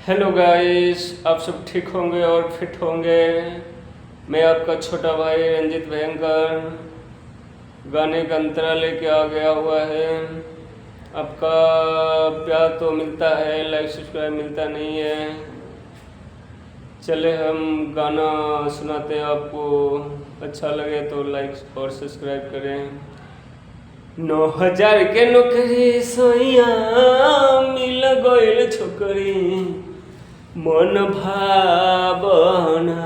Hello guys, आप सब ठीक होंगे और फिट होंगे। मैं आपका छोटा भाई रंजित भयंकर गाने का अंतरा लेके आ गया हुआ है। आपका प्यार तो मिलता है, लाइक सब्सक्राइब मिलता नहीं है। चले हम गाना सुनाते हैं आपको, अच्छा लगे तो लाइक और सब्सक्राइब करें। 9,000 के नौकरी सोइया मिल गइल छोकरी मन भावना।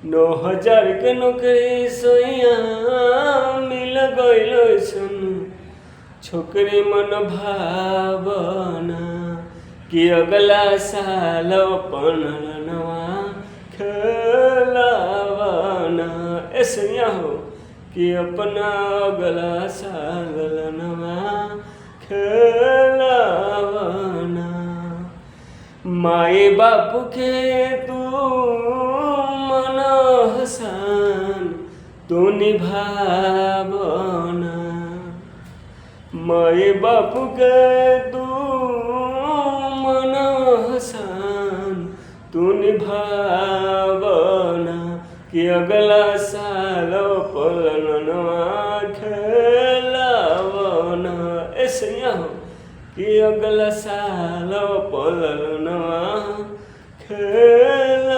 9,000 के नौकरी सोइया मिल गइल सन छोकरी मन भावना कि अगला साल अपन नवा खेलावना। ऐसे हो कि अपना अगला साल नवा खेलावना। माए बापू के तू मन हसन तू निभावना। माए बापू के तू मन हसन तू निभावना कि अगला साल पलनवा खेलावना। ऐसे हो कि अगला साल पलनवा खेल